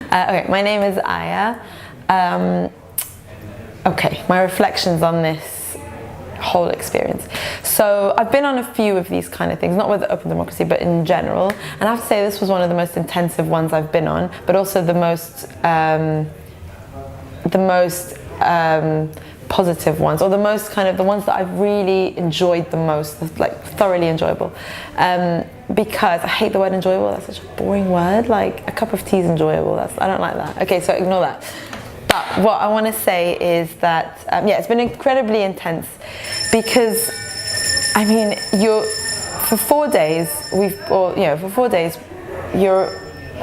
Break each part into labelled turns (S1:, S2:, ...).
S1: Okay, my name is Aya. Okay, my reflections on this whole experience. So I've been on a few of these kind of things, not with Open Democracy, but in general. And I have to say this was one of the most intensive ones I've been on, but also the most positive ones, or the most kind of the ones that I've really enjoyed the most, like thoroughly enjoyable. Because I hate the word enjoyable, that's such a boring word. Like a cup of tea is enjoyable, I don't like that. Okay, so ignore that. But what I want to say is that, yeah, it's been incredibly intense because, I mean, for 4 days, for 4 days, you're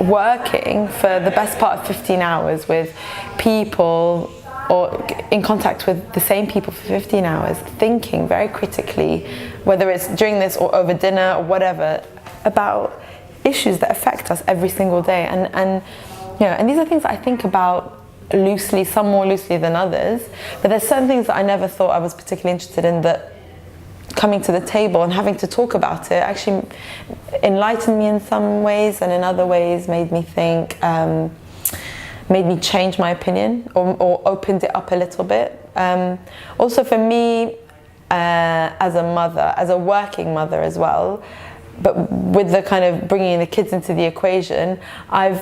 S1: working for the best part of 15 hours with people, or in contact with the same people for 15 hours, thinking very critically, whether it's during this or over dinner or whatever, about issues that affect us every single day. And these are things that I think about loosely, some more loosely than others, but there's certain things that I never thought I was particularly interested in that coming to the table and having to talk about it actually enlightened me in some ways, and in other ways made me think, made me change my opinion, or opened it up a little bit. Also for me, as a mother, as a working mother as well, but with the kind of bringing the kids into the equation, I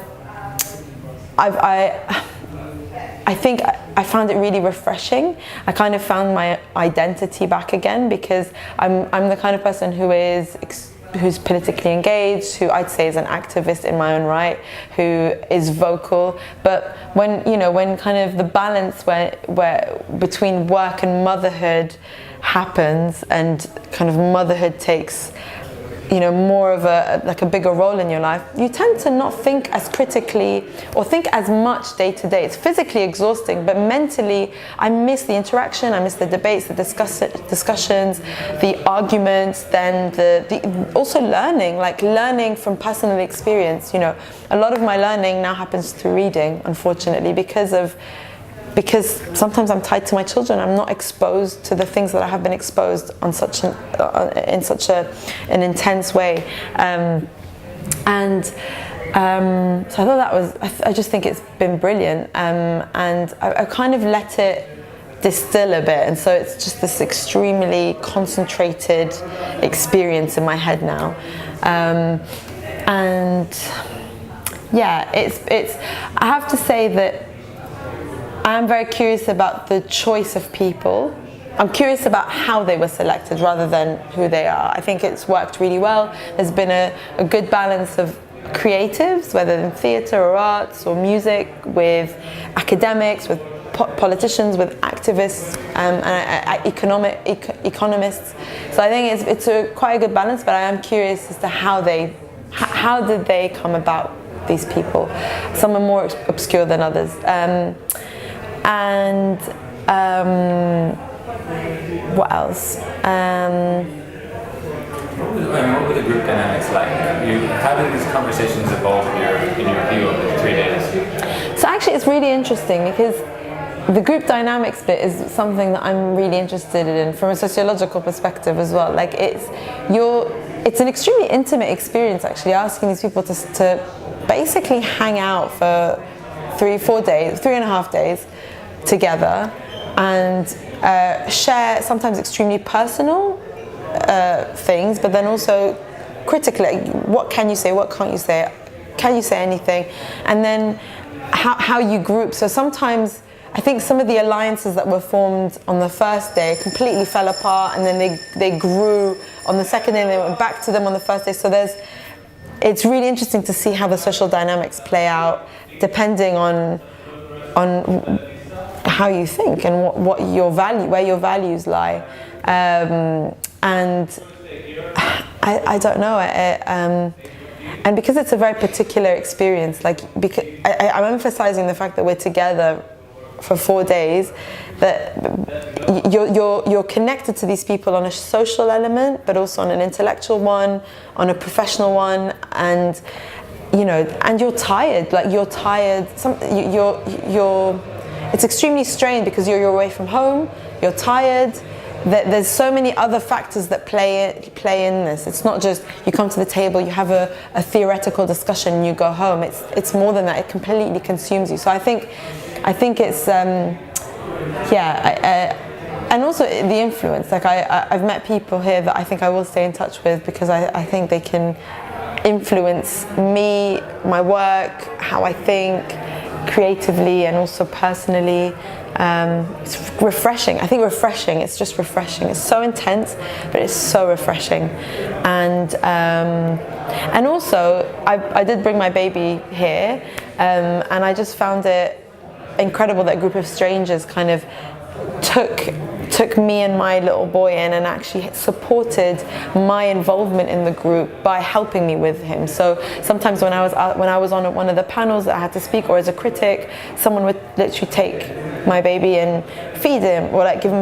S1: think I found it really refreshing. I kind of found my identity back again, because I'm the kind of person who's politically engaged, who I'd say is an activist in my own right, who is vocal. But when kind of the balance where between work and motherhood happens, and kind of motherhood takes more of a bigger role in your life, you tend to not think as critically or think as much day to day. It's physically exhausting, but mentally I miss the interaction, I miss the debates, the discussions, the arguments, then the also learning from personal experience. A lot of my learning now happens through reading, unfortunately, because sometimes I'm tied to my children. I'm not exposed to the things that I have been exposed on in such an intense way, so I thought that was. I just think it's been brilliant, and I kind of let it distill a bit, and so it's just this extremely concentrated experience in my head now, and yeah, it's. I have to say that I'm very curious about the choice of people. I'm curious about how they were selected rather than who they are. I think it's worked really well. There's been a good balance of creatives, whether in theatre or arts or music, with academics, with politicians, with activists, and economists. So I think it's quite a good balance, but I am curious as to how did they come about, these people. Some are more obscure than others. And what else?
S2: What were the group dynamics like? How did these conversations evolve in your view of the 3 days?
S1: So actually it's really interesting, because the group dynamics bit is something that I'm really interested in from a sociological perspective as well. Like it's an extremely intimate experience, actually, asking these people to basically hang out for 3.5 days together and share sometimes extremely personal things, but then also critically, like, what can you say, what can't you say, can you say anything, and then how you group. So sometimes I think some of the alliances that were formed on the first day completely fell apart, and then they grew on the second day, and they went back to them on the first day. So it's really interesting to see how the social dynamics play out depending on how you think and where your values lie, and I don't know, and because it's a very particular experience, because I'm emphasizing the fact that we're together for 4 days, that you're connected to these people on a social element, but also on an intellectual one, on a professional one, and you're tired. It's extremely strained because you're away from home, you're tired, there's so many other factors that play in this. It's not just you come to the table, you have a theoretical discussion, and you go home. It's more than that. It completely consumes you. So I think it's and also the influence. Like I've met people here that I think I will stay in touch with, because I think they can influence me, my work, how I think creatively and also personally. It's refreshing. I think refreshing. It's just refreshing. It's so intense, but it's so refreshing. And also, I did bring my baby here, and I just found it incredible that a group of strangers kind of took me and my little boy in and actually supported my involvement in the group by helping me with him. So sometimes when I was on one of the panels that I had to speak, or as a critic, someone would literally take my baby and feed him, or like give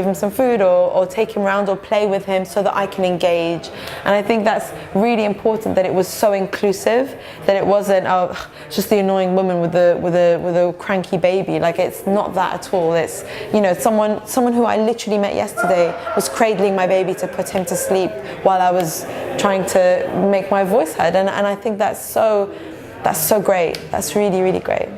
S1: him some food, or take him around, or play with him so that I can engage. And I think that's really important, that it was so inclusive, that it wasn't just the annoying woman with a cranky baby. Like, it's not that at all. It's, you know, someone who I literally met yesterday was cradling my baby to put him to sleep while I was trying to make my voice heard. And I think that's so great. That's really, really great.